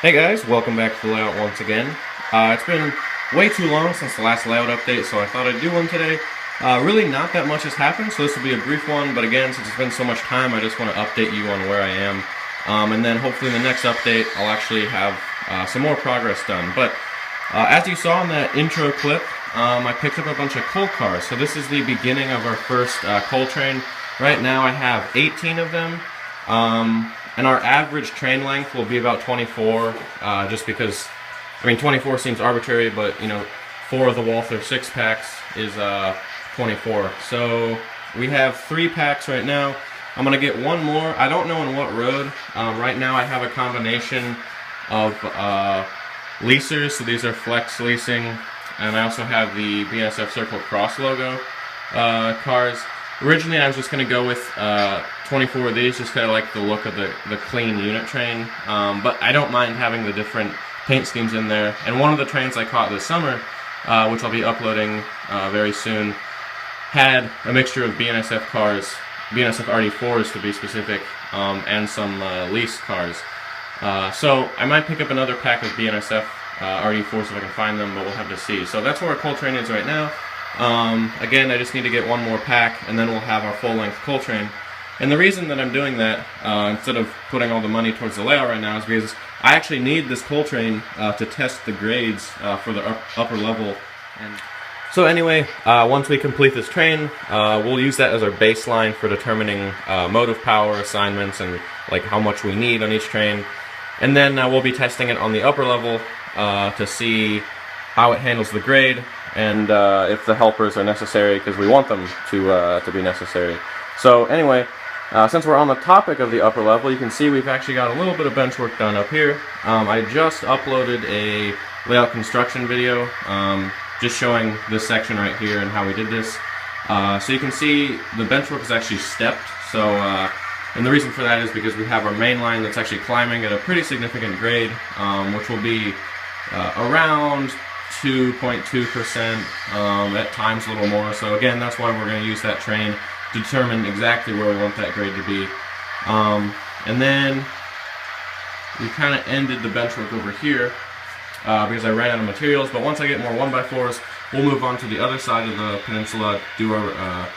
Hey guys, welcome back to the layout once again. It's been way too long since the last layout update, so I thought I'd do one today. Really not that much has happened, so this will be a brief one, but again, since it's been so much time, I just want to update you on where I am. And then hopefully in the next update, I'll actually have some more progress done. But as you saw in that intro clip, I picked up a bunch of coal cars. So this is the beginning of our first coal train. Right now I have 18 of them. And our average train length will be about 24, just because, 24 seems arbitrary, but, 4 of the Walther 6-packs is 24. So we have 3 packs right now. I'm going to get one more. I don't know on what road. Right now I have a combination of leasers, so these are flex leasing, and I also have the BNSF Circle Cross logo cars. Originally I was just going to go with 24 of these, just kind of like the look of the clean unit train, but I don't mind having the different paint schemes in there. And one of the trains I caught this summer, which I'll be uploading very soon, had a mixture of BNSF cars, BNSF RD4s to be specific, and some lease cars. So I might pick up another pack of BNSF RD4s if I can find them, but we'll have to see. So that's where our coal train is right now. Again, I just need to get one more pack, and then we'll have our full-length coal train. And the reason that I'm doing that, instead of putting all the money towards the layout right now, is because I actually need this coal train to test the grades for the upper level. And so anyway, once we complete this train, we'll use that as our baseline for determining motive power assignments and like how much we need on each train. And then we'll be testing it on the upper level to see how it handles the grade, and if the helpers are necessary, because we want them to be necessary. So anyway, since we're on the topic of the upper level, you can see we've actually got a little bit of bench work done up here. I just uploaded a layout construction video, just showing this section right here and how we did this. So you can see the bench work is actually stepped. So, and the reason for that is because we have our main line that's actually climbing at a pretty significant grade, which will be around 2.2%, at times a little more. So again, that's why we're going to use that train to determine exactly where we want that grade to be. And then we kind of ended the bench work over here because I ran out of materials, but once I get more 1x4s, we'll move on to the other side of the peninsula, do our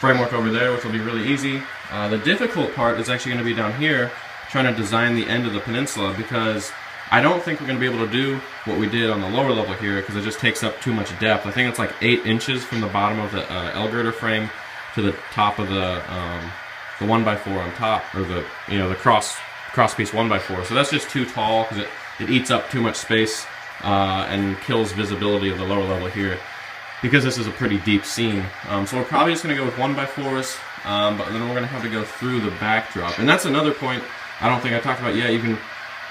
framework over there, which will be really easy. The difficult part is actually going to be down here, trying to design the end of the peninsula, because I don't think we're going to be able to do what we did on the lower level here, because it just takes up too much depth. I think it's like 8 inches from the bottom of the L-girder frame to the top of the 1x4 on top, or the cross piece 1x4. So that's just too tall, because it eats up too much space and kills visibility of the lower level here, because this is a pretty deep seam. So we're probably just going to go with 1x4s, but then we're going to have to go through the backdrop. And that's another point I don't think I talked about yet. You can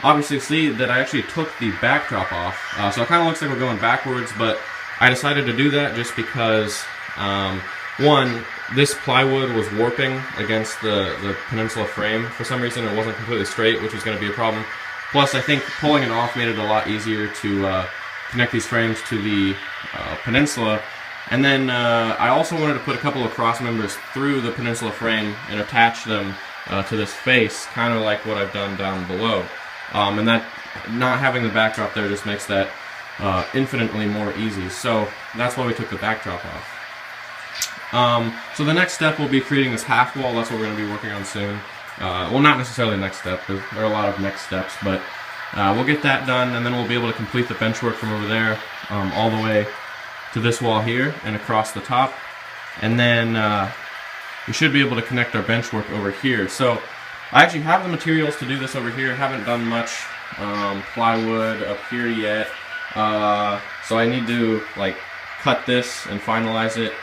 obviously see that I actually took the backdrop off, so it kind of looks like we're going backwards, but I decided to do that just because, one, this plywood was warping against the peninsula frame. For some reason it wasn't completely straight, which was going to be a problem. Plus I think pulling it off made it a lot easier to connect these frames to the peninsula. And then I also wanted to put a couple of cross members through the peninsula frame and attach them to this face, kind of like what I've done down below. And that, not having the backdrop there just makes that infinitely more easy. So that's why we took the backdrop off. So the next step will be creating this half wall. That's what we're going to be working on soon. Well, not necessarily the next step, there are a lot of next steps, but we'll get that done, and then we'll be able to complete the bench work from over there all the way to this wall here and across the top. And then we should be able to connect our bench work over here. So I actually have the materials to do this over here. Haven't done much plywood up here yet, so I need to like cut this and finalize it,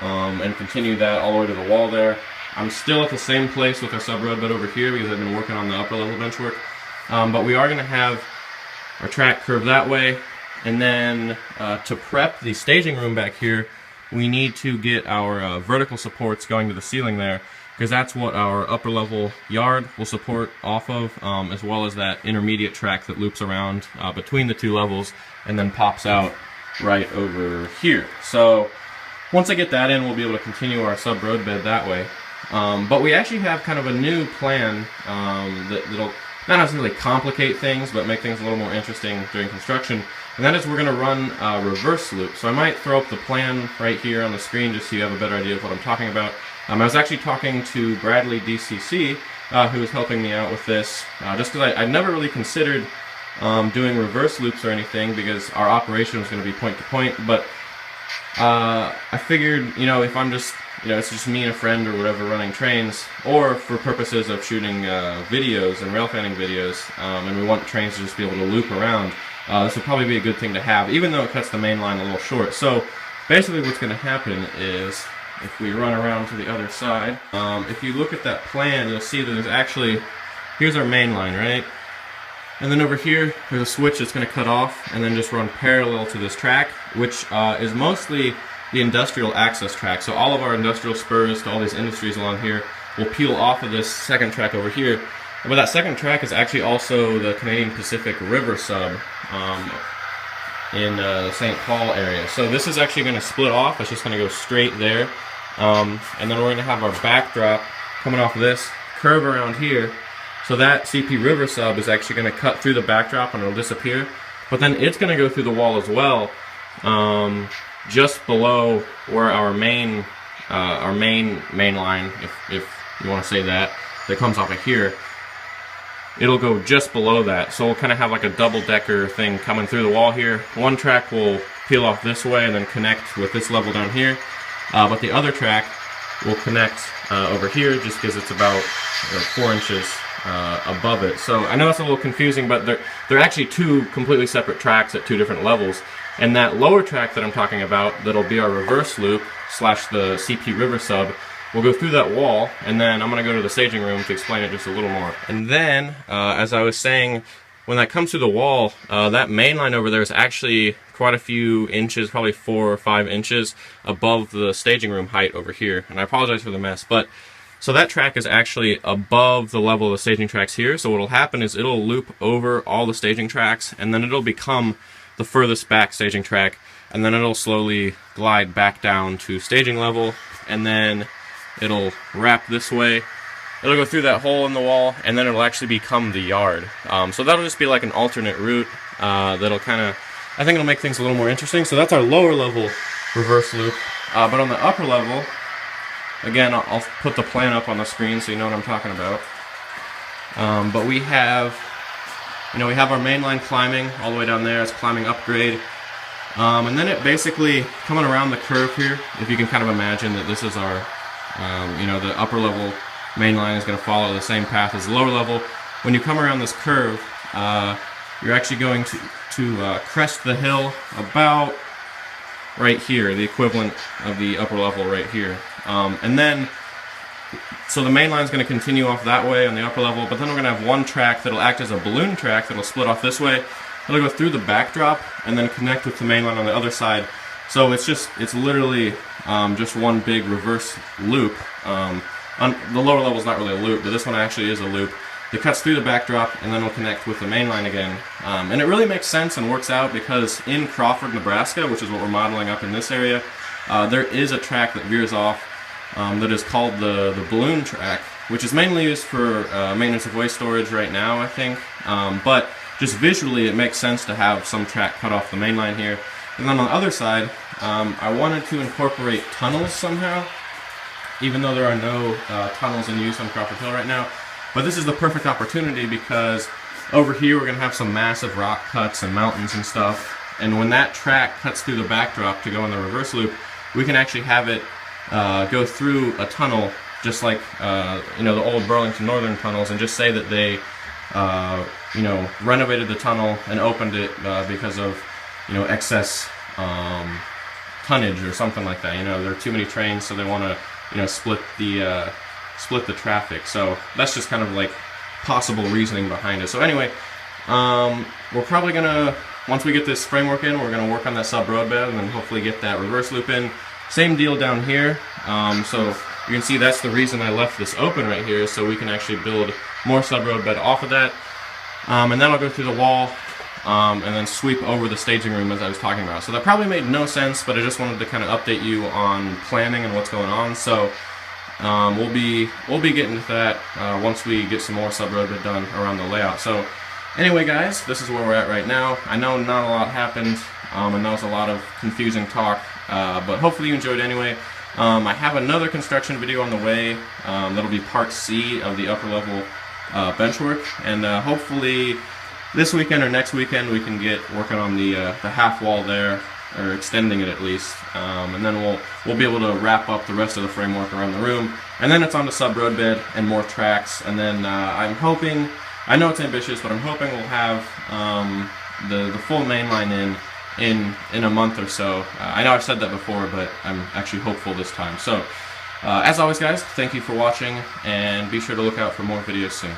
and continue that all the way to the wall there. I'm still at the same place with our subroadbed over here because I've been working on the upper level bench work, but we are going to have our track curve that way. And then to prep the staging room back here, we need to get our vertical supports going to the ceiling there, because that's what our upper level yard will support off of, as well as that intermediate track that loops around between the 2 levels and then pops out right over here. So once I get that in, we'll be able to continue our sub-road bed that way. But we actually have kind of a new plan that'll not necessarily complicate things, but make things a little more interesting during construction. And that is we're going to run a reverse loop. So I might throw up the plan right here on the screen just so you have a better idea of what I'm talking about. I was actually talking to Bradley DCC, who was helping me out with this, just because I'd never really considered doing reverse loops or anything because our operation was going to be point to point, but I figured, you know, if I'm just, you know, it's just me and a friend or whatever running trains, or for purposes of shooting videos and rail fanning videos, and we want trains to just be able to loop around, this would probably be a good thing to have, even though it cuts the main line a little short. So basically what's going to happen is, if we run around to the other side, if you look at that plan, you'll see that there's actually, here's our main line, right? And then over here, there's a switch that's going to cut off and then just run parallel to this track, which is mostly the industrial access track. So all of our industrial spurs to all these industries along here will peel off of this second track over here. But that second track is actually also the Canadian Pacific River sub in the St. Paul area. So this is actually going to split off. It's just going to go straight there. And then we're going to have our backdrop coming off of this, curve around here. So that CP River sub is actually going to cut through the backdrop and it'll disappear. But then it's going to go through the wall as well, just below where our main line, if you want to say that comes off of here. It'll go just below that. So we'll kind of have like a double-decker thing coming through the wall here. One track will peel off this way and then connect with this level down here. But the other track will connect over here just because it's about 4 inches above it. So I know it's a little confusing, but they're actually two completely separate tracks at two different levels. And that lower track that I'm talking about, that'll be our reverse loop / the CP River sub, will go through that wall, and then I'm going to go to the staging room to explain it just a little more. And then, as I was saying, when that comes through the wall, that main line over there is actually quite a few inches, probably 4 or 5 inches above the staging room height over here. And I apologize for the mess, but so that track is actually above the level of the staging tracks here. So what'll happen is it'll loop over all the staging tracks, and then it'll become the furthest back staging track, and then it'll slowly glide back down to staging level, and then it'll wrap this way. It'll go through that hole in the wall, and then it'll actually become the yard. So that'll just be like an alternate route that'll kind of, I think it'll make things a little more interesting. So that's our lower level reverse loop. But on the upper level, again, I'll put the plan up on the screen so you know what I'm talking about. But we have, you know, we have our main line climbing all the way down there. It's climbing upgrade. And then it basically, coming around the curve here, if you can kind of imagine that this is our, you know, the upper level main line is going to follow the same path as the lower level. When you come around this curve, you're actually going to crest the hill about right here, the equivalent of the upper level right here. And then, so the main line is going to continue off that way on the upper level, but then we're going to have one track that'll act as a balloon track that'll split off this way. It'll go through the backdrop and then connect with the main line on the other side. So it's literally just one big reverse loop. On the lower level is not really a loop, but this one actually is a loop. It cuts through the backdrop and then will connect with the main line again. And it really makes sense and works out because in Crawford, Nebraska, which is what we're modeling up in this area, there is a track that veers off that is called the balloon track, which is mainly used for maintenance of waste storage right now, I think. But just visually, it makes sense to have some track cut off the main line here. And then on the other side, I wanted to incorporate tunnels somehow, even though there are no tunnels in use on Crawford Hill right now. But this is the perfect opportunity because over here we're going to have some massive rock cuts and mountains and stuff. And when that track cuts through the backdrop to go in the reverse loop, we can actually have it go through a tunnel just like you know, the old Burlington Northern tunnels, and just say that they you know, renovated the tunnel and opened it because of, you know, excess tonnage or something like that. You know, there are too many trains, so they want to, you know, split the traffic. So that's just kind of like possible reasoning behind it. So anyway, we're probably gonna, once we get this framework in, we're gonna work on that subroadbed and then hopefully get that reverse loop in. Same deal down here. So you can see that's the reason I left this open right here, so we can actually build more subroadbed off of that. And then I'll go through the wall and then sweep over the staging room as I was talking about. So that probably made no sense, but I just wanted to kind of update you on planning and what's going on. So we'll be getting to that once we get some more subroadbed done around the layout. So anyway, guys, this is where we're at right now. I know not a lot happened, and that was a lot of confusing talk, but hopefully you enjoyed anyway. I have another construction video on the way. That'll be part C of the upper level benchwork, and hopefully this weekend or next weekend we can get working on the half wall there, or extending it at least, and then we'll be able to wrap up the rest of the framework around the room, and then it's on the subroadbed and more tracks, and then I'm hoping, I know it's ambitious, but I'm hoping we'll have the full main line in a month or so. I know I've said that before, but I'm actually hopeful this time. So as always, guys, thank you for watching, and be sure to look out for more videos soon.